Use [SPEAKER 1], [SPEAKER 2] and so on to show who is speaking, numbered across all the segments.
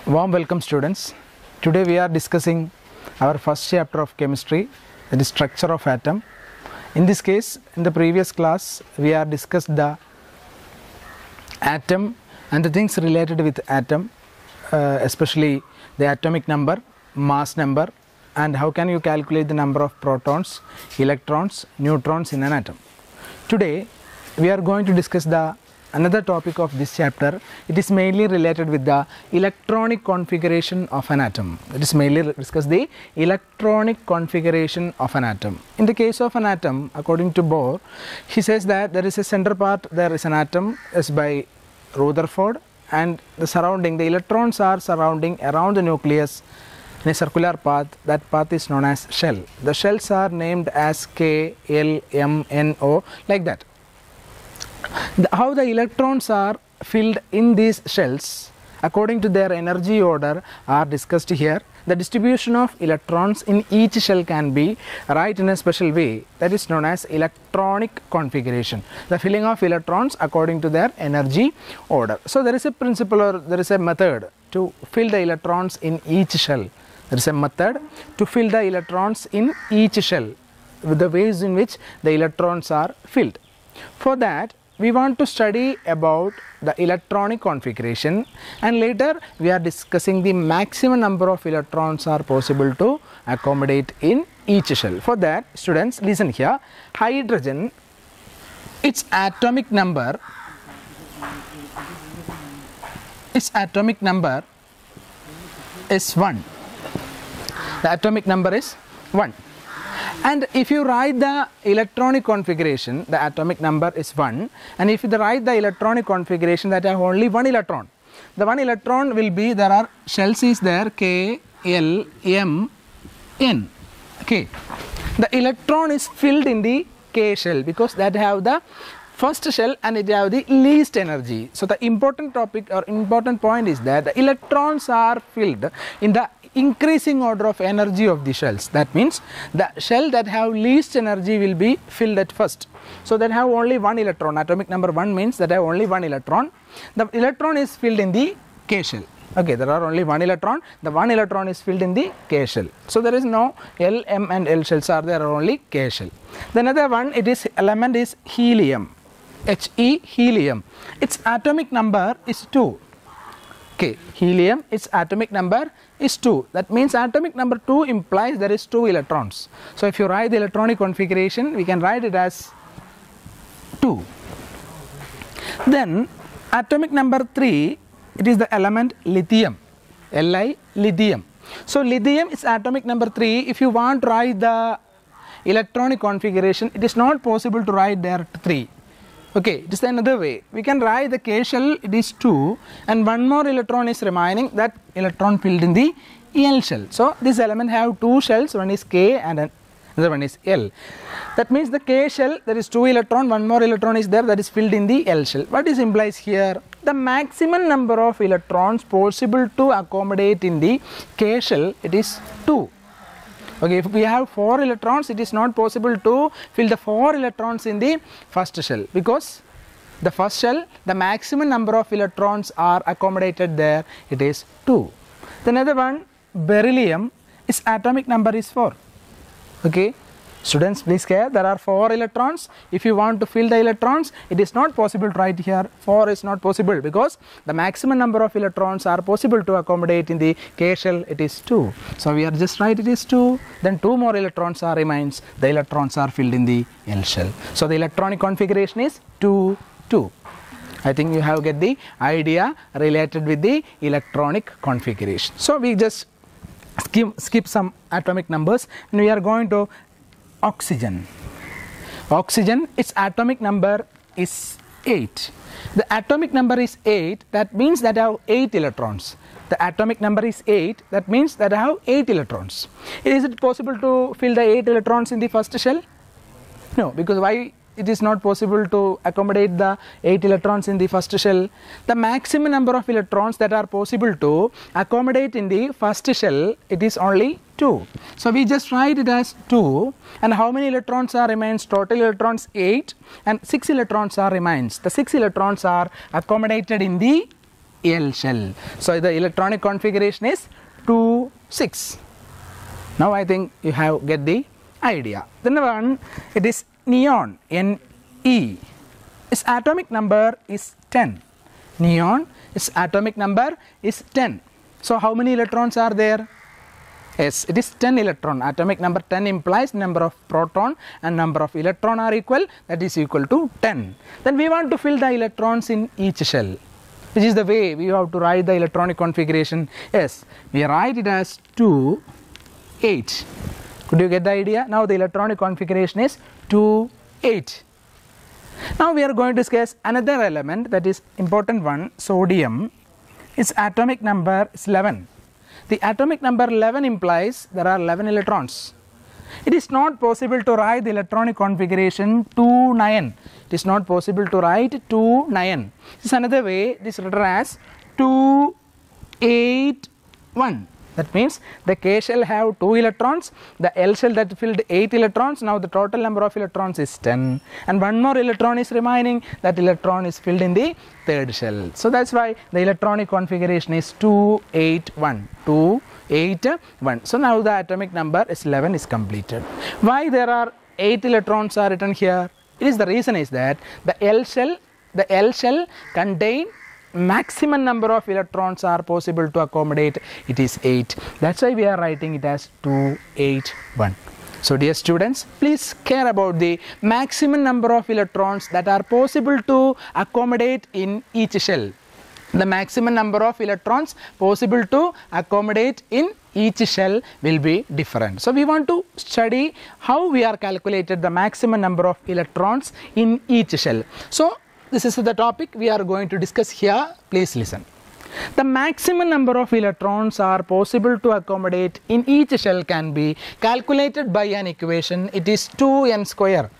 [SPEAKER 1] Warm welcome, students. Today we are discussing our first chapter of chemistry, that is structure of atom. In this case, in the previous class we have discussed the atom and the things related with atom, especially the atomic number, mass number, and how can you calculate the number of protons, electrons, neutrons in an atom. Today we are going to discuss the another topic of this chapter. It is mainly related with the electronic configuration of an atom. It is mainly discuss the electronic configuration of an atom. In the case of an atom, according to Bohr, he says that there is a center part, there is an atom as by Rutherford, and the electrons are surrounding around the nucleus in a circular path. That path is known as shell. The shells are named as K, L, M, N, O, like that. How the electrons are filled in these shells according to their energy order are discussed here. The distribution of electrons in each shell can be written in a special way, that is known as electronic configuration. The filling of electrons according to their energy order. So there is a principle, or there is a method to fill the electrons in each shell. There is a method to fill the electrons in each shell with the ways in which the electrons are filled. For that, we want to study about the electronic configuration, and later we are discussing the maximum number of electrons are possible to accommodate in each shell. For that, students, listen here. Hydrogen, its atomic number is 1. The atomic number is 1. And if you write the electronic configuration, the atomic number is 1, and if you write the electronic configuration that have only one electron, the one electron will be, there are shells is there, K, L, M, N. Okay, the electron is filled in the K shell because that have the first shell and it have the least energy. So the important topic or important point is that the electrons are filled in the increasing order of energy of the shells. That means the shell that have least energy will be filled at first. So that have only one electron. Atomic number 1 means that have only one electron. The electron is filled in the K shell. Okay, there are only one electron. The one electron is filled in the K shell. So there is no L, M and L shells are there, are only K shell. The another one, it is element is helium. He, helium. Its atomic number is 2. Okay, helium, its atomic number is 2. That means atomic number 2 implies there is 2 electrons. So if you write the electronic configuration, we can write it as 2. Then atomic number 3, it is the element lithium. Li, lithium. So lithium is atomic number 3. If you want to write the electronic configuration, it is not possible to write there 3. Okay, it is another way. We can write the K shell, it is 2, and one more electron is remaining, that electron filled in the L shell. So this element have 2 shells, one is K and another one is L. That means the K shell, there is 2 electron, one more electron is there, that is filled in the L shell. What is implies here? The maximum number of electrons possible to accommodate in the K shell, it is 2. Okay, if we have 4 electrons, it is not possible to fill the 4 electrons in the first shell, because the first shell, the maximum number of electrons are accommodated there, it is 2. The another one, beryllium, its atomic number is 4. Okay, students, please care, there are 4 electrons. If you want to fill the electrons, it is not possible to write here 4 is not possible, because the maximum number of electrons are possible to accommodate in the K shell, it is 2. So we are just write it is 2, then 2 more electrons are remains, the electrons are filled in the L shell. So the electronic configuration is 2, 2. I think you have get the idea related with the electronic configuration. So we just skip some atomic numbers and we are going to oxygen. Oxygen, its atomic number is 8. The atomic number is 8, that means that have 8 electrons. The atomic number is 8, that means that have 8 electrons. Is it possible to fill the 8 electrons in the first shell? No, because why it is not possible to accommodate the 8 electrons in the first shell? The maximum number of electrons that are possible to accommodate in the first shell, it is only 2. So we just write it as 2, and how many electrons are remains? Total electrons 8 and 6 electrons are remains. The 6 electrons are accommodated in the L shell. So the electronic configuration is 2 6. Now I think you have get the idea. Then one, it is neon, Ne. Its atomic number is 10. Neon, its atomic number is 10. So how many electrons are there? Yes, it is 10 electron. Atomic number 10 implies number of proton and number of electron are equal, that is equal to 10. Then we want to fill the electrons in each shell. Which is the way we have to write the electronic configuration. Yes, we write it as 2 8. Could you get the idea? Now the electronic configuration is 2 8. Now we are going to discuss another element, that is important one, sodium. Its atomic number is 11. The atomic number 11 implies there are 11 electrons. It is not possible to write the electronic configuration 2 9. It is not possible to write 2 9. This is another way. This is written as 2 8 1. That means the K shell have 2 electrons, the L shell that filled 8 electrons, now the total number of electrons is 10 and one more electron is remaining, that electron is filled in the third shell. So that's why the electronic configuration is 2 8 1. 2 8 1. So now the atomic number is 11 is completed. Why there are 8 electrons are written here? It is the reason is that the L shell contain maximum number of electrons are possible to accommodate, it is 8. That's why we are writing it as 2 8 1. So dear students, please care about the maximum number of electrons that are possible to accommodate in each shell. The maximum number of electrons possible to accommodate in each shell will be different. So we want to study how we are calculated the maximum number of electrons in each shell. So this is the topic we are going to discuss here. Please listen. The maximum number of electrons are possible to accommodate in each shell can be calculated by an equation. It is 2n square.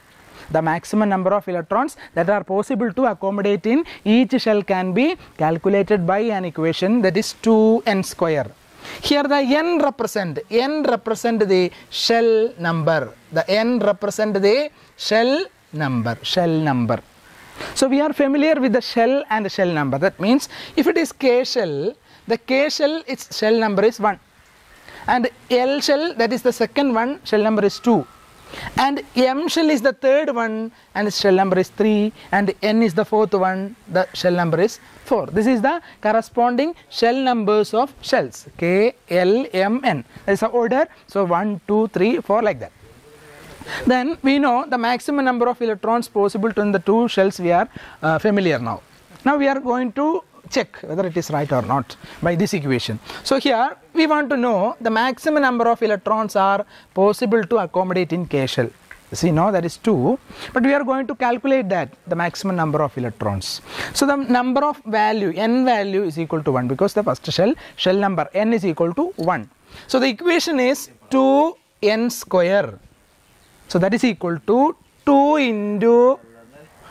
[SPEAKER 1] The maximum number of electrons that are possible to accommodate in each shell can be calculated by an equation, that is 2n square. Here the n represent the shell number. The n represent the shell number. So we are familiar with the shell and the shell number. That means if it is K shell, the K shell its shell number is 1 and L shell, that is the second one, shell number is 2 and M shell is the third one and its shell number is 3 and N is the fourth one, the shell number is 4. This is the corresponding shell numbers of shells, K, L, M, N. That is the order. So 1 2 3 4 like that. Then we know the maximum number of electrons possible to in the two shells we are familiar now. Now we are going to check whether it is right or not by this equation. So here we want to know the maximum number of electrons are possible to accommodate in K shell. See, now that is 2, but we are going to calculate that the maximum number of electrons. So the number of value, n value is equal to 1 because the first shell number n is equal to 1. So the equation is 2n square. So that is equal to 2 into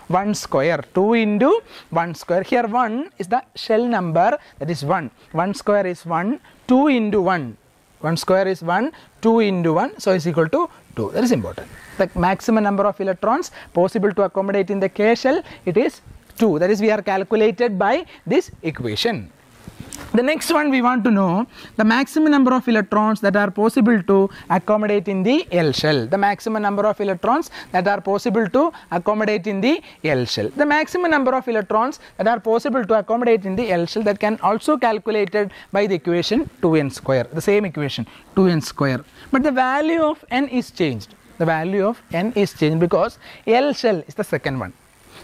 [SPEAKER 1] 1 square. 2 into 1 square. Here 1 is the shell number, that is 1. 1 square is 1. 2 into 1. 1 square is 1. 2 into 1. So is equal to 2. That is important. The maximum number of electrons possible to accommodate in the K shell, it is 2. That is we are calculated by this equation. The next one we want to know the maximum number of electrons that are possible to accommodate in the L shell. The maximum number of electrons that are possible to accommodate in the L shell. The maximum number of electrons that are possible to accommodate in the L shell that can also calculated by the equation 2n square. The same equation 2n square. But the value of n is changed. The value of n is changed because L shell is the second one.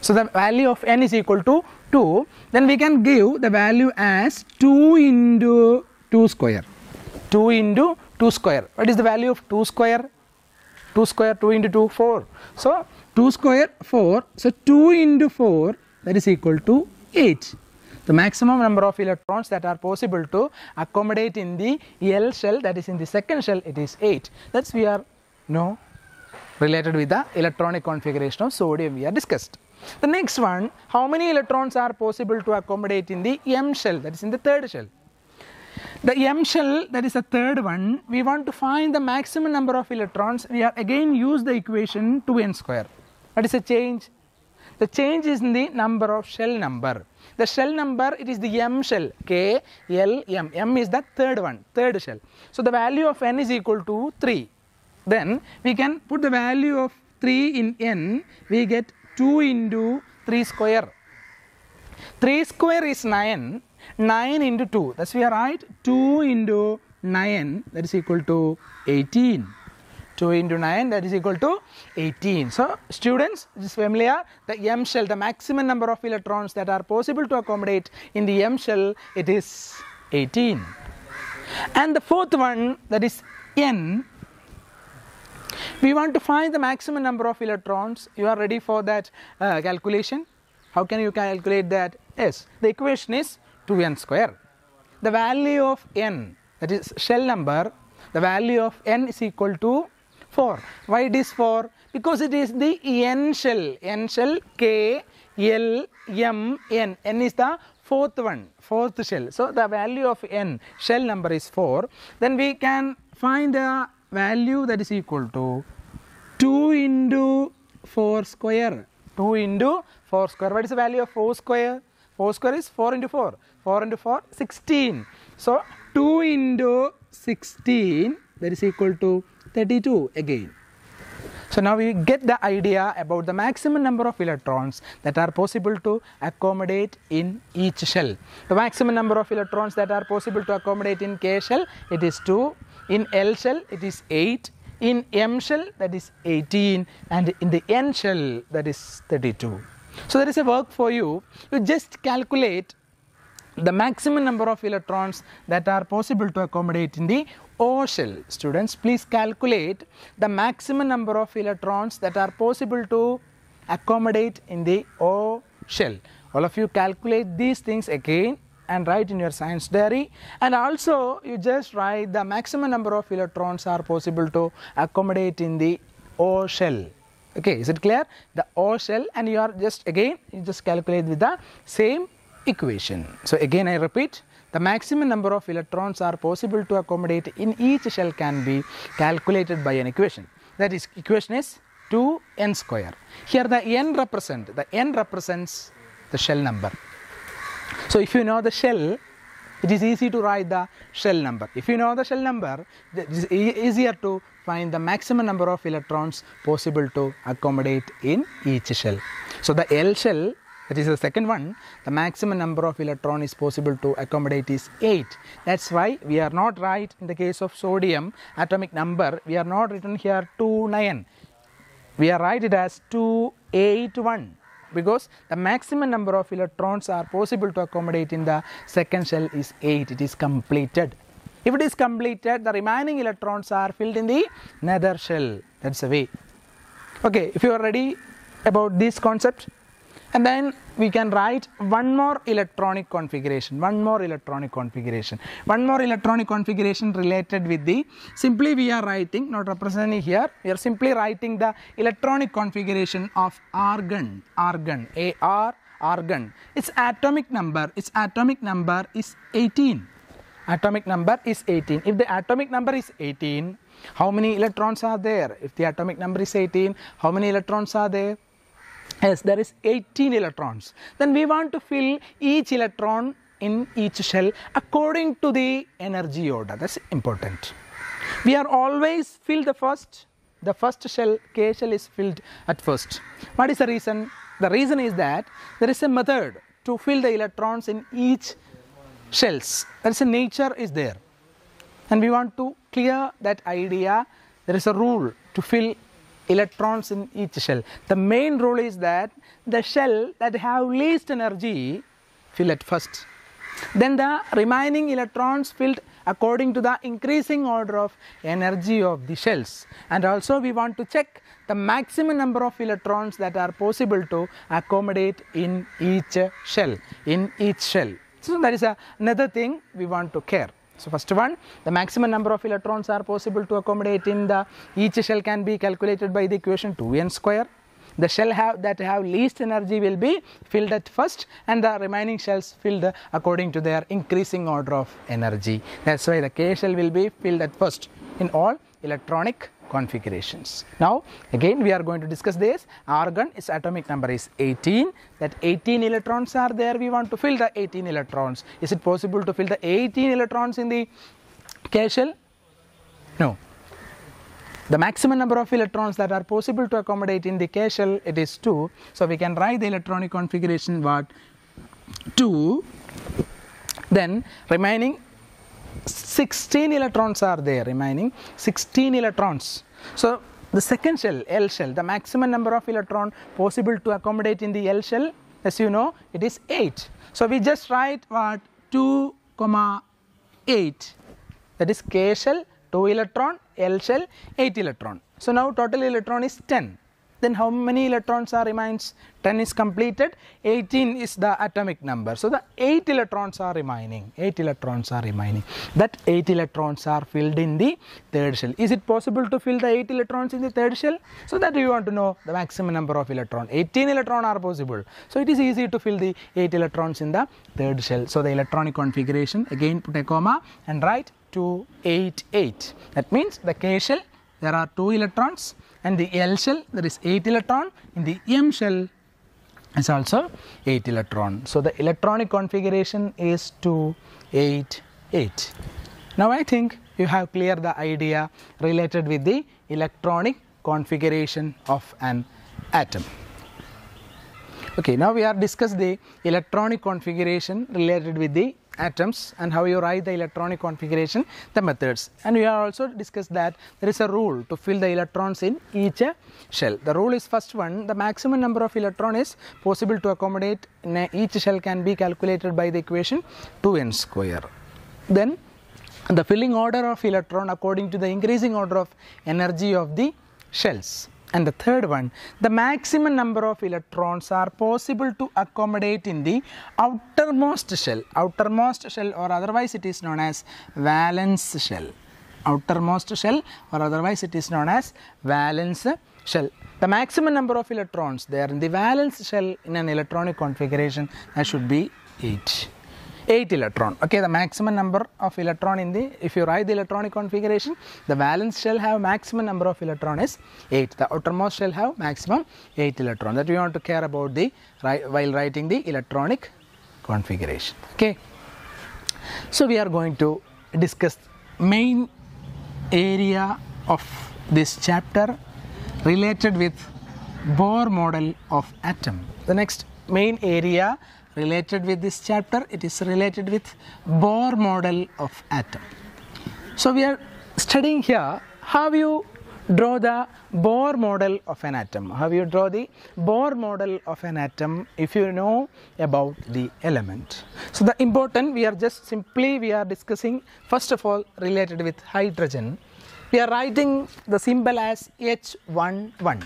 [SPEAKER 1] So the value of n is equal to 2, then we can give the value as 2 into 2 square. 2 into 2 square. What is the value of 2 square? 2 square, 2 into 2, 4. So 2 square, 4. So 2 into 4, that is equal to 8. The maximum number of electrons that are possible to accommodate in the L shell, that is in the second shell, it is 8. That's we are related with the electronic configuration of sodium we are discussed. The next one, how many electrons are possible to accommodate in the M shell, that is in the third shell. The M shell, that is the third one, we want to find the maximum number of electrons. We are again use the equation 2n square. What is the change? The change is in the number of shell number. The shell number, it is the M shell, K, L, M. M is the third one, third shell. So the value of N is equal to 3. Then we can put the value of 3 in N, we get 2 into 3 square. 3 square is 9, 9 into 2, that's we are right, 2 into 9, that is equal to 18. 2 into 9, that is equal to 18. So students, this is familiar, the M shell, the maximum number of electrons that are possible to accommodate in the M shell, it is 18. And the fourth one, that is N, we want to find the maximum number of electrons. You are ready for that calculation? How can you calculate that? Yes, the equation is 2n square. The value of N, that is shell number, the value of N is equal to 4. Why it is 4? Because it is the N shell, K, L, M, N. N is the fourth one, fourth shell. So the value of N, shell number is 4. Then we can find a value that is equal to 2 into 4 square. 2 into 4 square. What is the value of 4 square? 4 square is 4 into 4. 4 into 4, 16. So 2 into 16, that is equal to 32 again. So now we get the idea about the maximum number of electrons that are possible to accommodate in each shell. The maximum number of electrons that are possible to accommodate in K shell, it is 2. In L shell, it is 8. In M shell, that is 18. And in the N shell, that is 32. So there is a work for you. You just calculate the maximum number of electrons that are possible to accommodate in the O shell. Students, please calculate the maximum number of electrons that are possible to accommodate in the O shell. All of you calculate these things again and write in your science diary, and also you just write the maximum number of electrons are possible to accommodate in the O shell. Okay, is it clear? The O shell, and you are just again, you just calculate with the same equation. So again I repeat, the maximum number of electrons are possible to accommodate in each shell can be calculated by an equation. That is, equation is 2n square. Here the n represents the shell number. So if you know the shell, it is easy to write the shell number. If you know the shell number, it is easier to find the maximum number of electrons possible to accommodate in each shell. So the L shell, that is the second one, the maximum number of electron is possible to accommodate is 8. That's why we are not right in the case of sodium atomic number, we are not written here 29. We are write it as 281. Because the maximum number of electrons are possible to accommodate in the second shell is 8. It is completed. If it is completed, the remaining electrons are filled in the nether shell. That's the way. Okay, if you are ready about this concept, and then we can write one more electronic configuration related with the, simply we are writing, not representing here, we are simply writing the electronic configuration of argon, argon. Its atomic number is 18. Atomic number is 18. If the atomic number is 18, how many electrons are there? If the atomic number is 18, how many electrons are there? Yes, there is 18 electrons. Then we want to fill each electron in each shell according to the energy order. That's important. We are always fill the first shell, K shell is filled at first. What is the reason? The reason is that there is a method to fill the electrons in each shells. There is a nature is there. And we want to clear that idea. There is a rule to fill electrons in each shell. The main rule is that the shell that have least energy fill at first. Then the remaining electrons filled according to the increasing order of energy of the shells. And also we want to check the maximum number of electrons that are possible to accommodate in each shell. So that is another thing we want to care. So first one, the maximum number of electrons are possible to accommodate in the each shell can be calculated by the equation 2n square. The shell that have least energy will be filled at first, and the remaining shells filled according to their increasing order of energy. That's why the K shell will be filled at first in all electronic configurations. Now again we are going to discuss this. Argon, its atomic number is 18. That 18 electrons are there. We want to fill the 18 electrons. Is it possible to fill the 18 electrons in the K shell? No. The maximum number of electrons that are possible to accommodate in the K shell, it is 2. So we can write the electronic configuration what? 2. Then remaining 16 electrons are there, remaining 16 electrons. So the second shell, L shell, the maximum number of electron possible to accommodate in the L shell, as you know, it is 8. So we just write what? 2, 8. That is K shell, 2 electron, L shell, 8 electron. So now total electron is 10. Then how many electrons are remains? 10 is completed, 18 is the atomic number. So the 8 electrons are remaining. 8 electrons are remaining. That 8 electrons are filled in the third shell. Is it possible to fill the 8 electrons in the third shell? So that you want to know the maximum number of electrons. 18 electrons are possible. So it is easy to fill the 8 electrons in the third shell. So the electronic configuration, again put a comma and write 2, 8, 8. That means the K shell, there are 2 electrons, and the L shell, there is 8 electron. In the M shell is also 8 electron. So the electronic configuration is 2, 8, 8. Now I think you have cleared the idea related with the electronic configuration of an atom. Okay, now we are discuss the electronic configuration related with the atoms and how you write the electronic configuration, the methods. And we have also discussed that there is a rule to fill the electrons in each shell. The rule is first one, the maximum number of electron is possible to accommodate in each shell can be calculated by the equation 2n square. Then the filling order of electron according to the increasing order of energy of the shells. And the third one, the maximum number of electrons are possible to accommodate in the outermost shell. Outermost shell, or otherwise it is known as valence shell. Outermost shell, or otherwise it is known as valence shell. The maximum number of electrons there in the valence shell in an electronic configuration, that should be 8. 8 electron. Okay, the maximum number of electron in the, if you write the electronic configuration, the valence shell have maximum number of electron is 8. The outermost shell have maximum 8 electron. That we want to care about the while writing the electronic configuration. Okay. So we are going to discuss main area of this chapter related with Bohr model of atom. The next main area related with this chapter, it is related with Bohr model of atom. So we are studying here how you draw the Bohr model of an atom. How you draw the Bohr model of an atom if you know about the element. So the important, we are just simply we are discussing first of all related with hydrogen. We are writing the symbol as H11.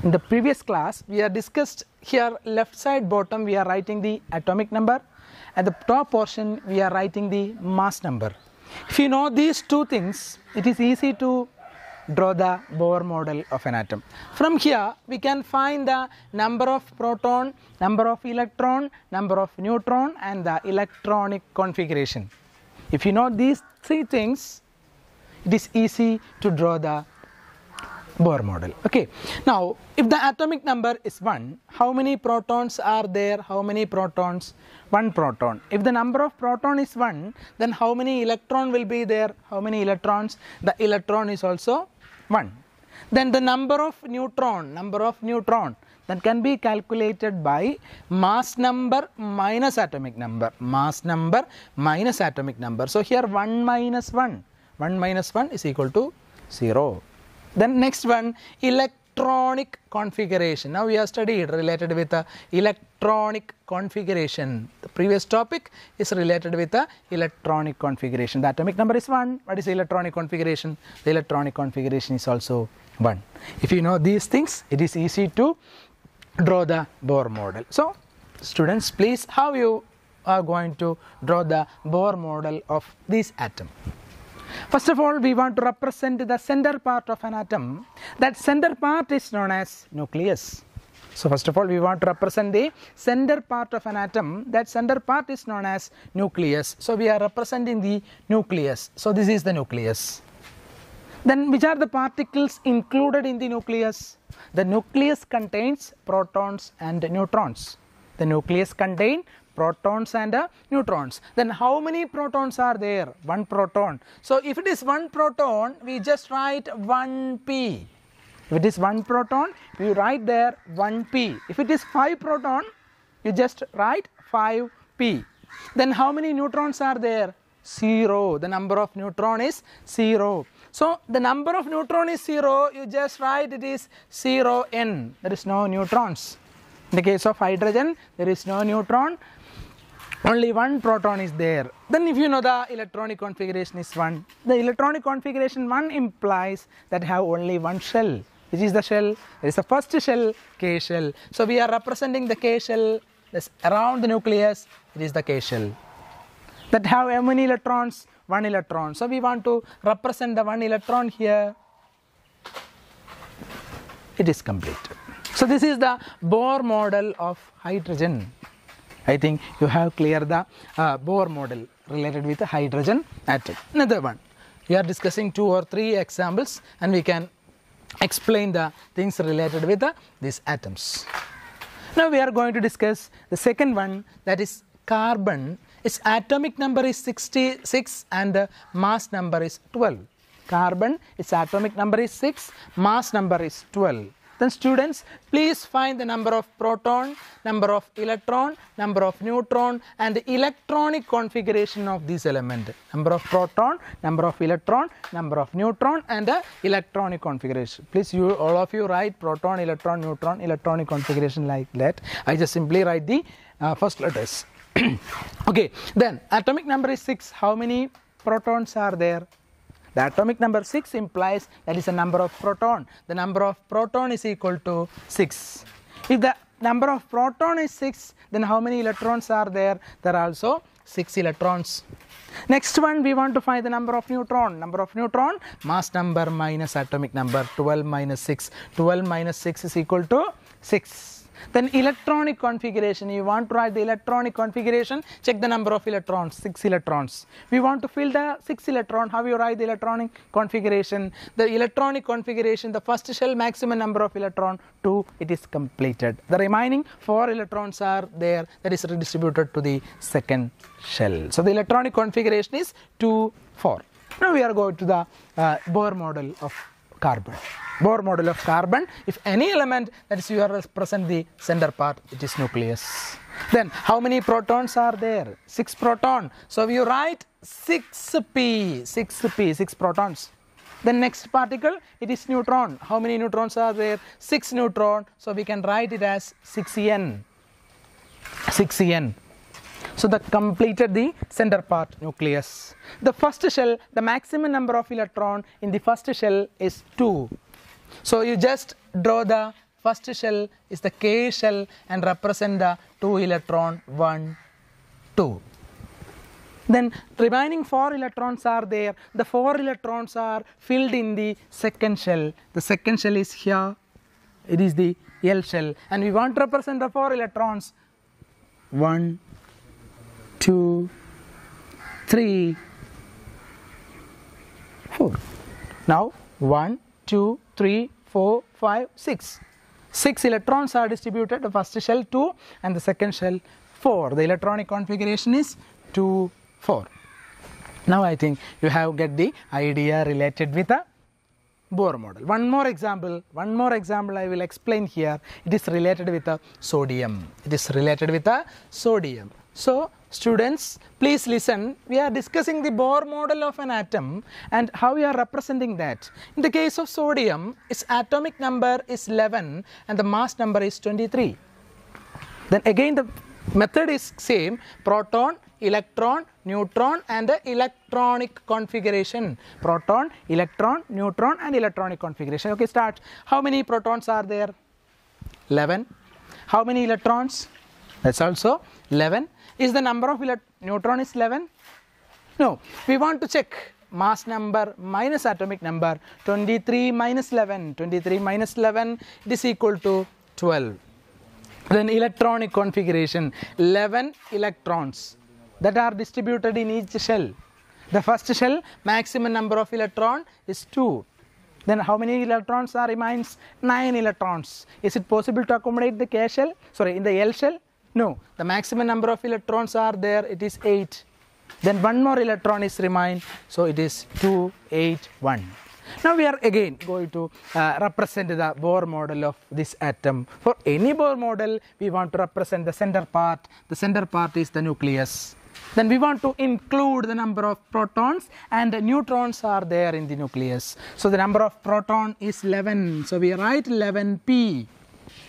[SPEAKER 1] In the previous class, we have discussed here left side bottom we are writing the atomic number, at the top portion we are writing the mass number. If you know these two things, it is easy to draw the Bohr model of an atom. From here we can find the number of proton, number of electron, number of neutron, and the electronic configuration. If you know these three things, it is easy to draw the Bohr model. Okay. Now, if the atomic number is 1, how many protons are there? How many protons? 1 proton. If the number of proton is 1, then how many electron will be there? How many electrons? The electron is also 1. Then the number of neutron that can be calculated by mass number minus atomic number. Mass number minus atomic number. So here 1 minus 1. 1 minus 1 is equal to 0. Then next one, electronic configuration. Now we have studied related with the electronic configuration. The previous topic is related with the electronic configuration. The atomic number is 1. What is the electronic configuration? The electronic configuration is also 1. If you know these things, it is easy to draw the Bohr model. So students, please, how you are going to draw the Bohr model of this atom? First of all, we want to represent the center part of an atom. That center part is known as nucleus. So first of all, we want to represent the center part of an atom. That center part is known as nucleus. So we are representing the nucleus. So this is the nucleus. Then which are the particles included in the nucleus? The nucleus contains protons and neutrons. The nucleus contains protons and neutrons. Then how many protons are there? One proton. So if it is one proton, we just write 1p. If it is one proton, you write there 1p. If it is 5 proton, you just write 5p. Then how many neutrons are there? 0. The number of neutron is 0. So the number of neutron is 0, you just write it is 0n. There is no neutrons. In the case of hydrogen, there is no neutron, only one proton is there. Then if you know the electronic configuration is 1, the electronic configuration 1 implies that have only one shell. Which is the shell? There is the first shell, K shell. So we are representing the K shell, that's around the nucleus, it is the K shell. That have how many electrons? 1 electron. So we want to represent the 1 electron here. It is complete. So this is the Bohr model of hydrogen. I think you have cleared the Bohr model related with the hydrogen atom. Another one. We are discussing 2 or 3 examples and we can explain the things related with these atoms. Now we are going to discuss the second one, that is carbon. Its atomic number is 66 and the mass number is 12. Carbon, its atomic number is 6, mass number is 12. Then students, please find the number of proton, number of electron, number of neutron and the electronic configuration of this element. Number of proton, number of electron, number of neutron and the electronic configuration. Please all of you write proton, electron, neutron, electronic configuration like that. I just simply write the first letters. Okay, then atomic number is 6. How many protons are there? The atomic number 6 implies that is the number of proton. The number of proton is equal to 6. If the number of proton is 6, then how many electrons are there? There are also 6 electrons. Next one, we want to find the number of neutron. Number of neutron, mass number minus atomic number, 12 minus 6. 12 minus 6 is equal to 6. Then electronic configuration, you want to write the electronic configuration, check the number of electrons, 6 electrons. We want to fill the 6 electron, how you write the electronic configuration? The electronic configuration, the first shell maximum number of electron, 2, it is completed. The remaining 4 electrons are there, that is redistributed to the second shell. So the electronic configuration is 2, 4. Now we are going to the Bohr model of carbon. Bohr model of carbon, if any element that is you are represent the center part, it is nucleus. Then how many protons are there? 6 proton. So you write 6p, 6 protons. The next particle, it is neutron. How many neutrons are there? 6 neutron. So we can write it as 6n. 6n. So that completed the center part nucleus. The first shell, the maximum number of electron in the first shell is 2. So you just draw the first shell is the K shell and represent the 2 electron, 1, 2. Then remaining 4 electrons are there. The 4 electrons are filled in the second shell. The second shell is here. It is the L shell. And we want to represent the 4 electrons. 1, 2, 3, 4. Now 1, 2, 3, 4, 5, 6. 6 electrons are distributed. The first shell 2 and the second shell 4. The electronic configuration is 2, 4. Now I think you have get the idea related with the Bohr model. One more example I will explain here. It is related with the sodium. It is related with the sodium. So students, please listen. We are discussing the Bohr model of an atom and how we are representing that. In the case of sodium, its atomic number is 11 and the mass number is 23. Then again the method is same: proton, electron, neutron and the electronic configuration. Proton, electron, neutron and electronic configuration. Okay, start. How many protons are there? 11. How many electrons? That's also 11. Is the number of neutron is 11? No. We want to check mass number minus atomic number. 23 minus 11. 23 minus 11 it is equal to 12. Then electronic configuration, 11 electrons that are distributed in each shell. The first shell maximum number of electron is 2. Then how many electrons are remains? 9 electrons. Is it possible to accommodate the K shell? Sorry, in the L shell? No. The maximum number of electrons are there. It is 8. Then one more electron is remain. So it is 2, 8, 1. Now we are again going to represent the Bohr model of this atom. For any Bohr model, we want to represent the center part. The center part is the nucleus. Then we want to include the number of protons and the neutrons are there in the nucleus. So the number of proton is 11. So we write 11p.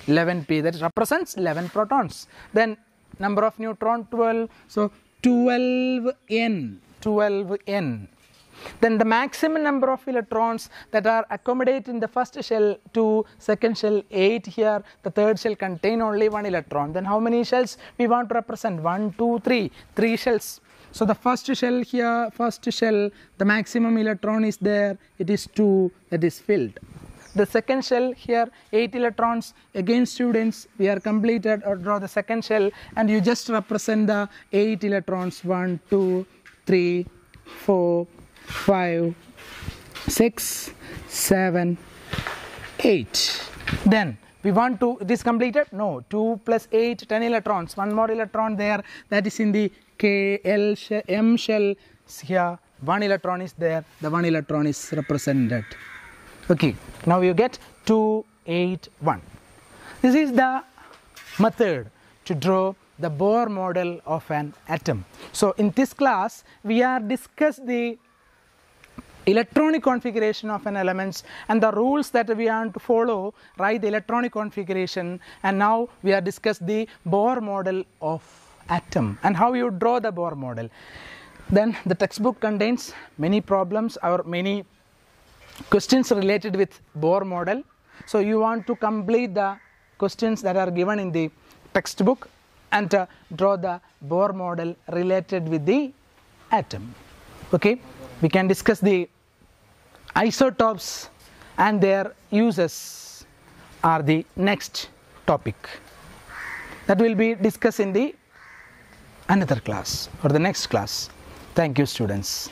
[SPEAKER 1] 11p, that represents 11 protons. Then number of neutron 12. So 12n. 12n. Then the maximum number of electrons that are accommodated in the first shell 2, second shell 8 here, the third shell contain only 1 electron. Then how many shells we want to represent? 1, 2, 3, 3 shells. So the first shell here, first shell, the maximum electron is there, it is 2, that is filled. The second shell here 8 electrons. Again students, we are completed or draw the second shell and you just represent the 8 electrons 1, 2, 3, 4, 5, 6, 7, 8. Then we want to, it is completed? No, 2 plus 8, 10 electrons. One more electron there, that is in the K, L, M shell. Here 1 electron is there, the 1 electron is represented. Okay, now you get 2, 8, 1. This is the method to draw the Bohr model of an atom. So in this class, we are discussed the electronic configuration of an element and the rules that we want to follow, write the electronic configuration, and now we are discussed the Bohr model of atom and how you draw the Bohr model. Then the textbook contains many problems or many questions related with Bohr model. So you want to complete the questions that are given in the textbook and draw the Bohr model related with the atom. Okay, we can discuss the isotopes and their uses are the next topic that will be discussed in the another class or the next class. Thank you students.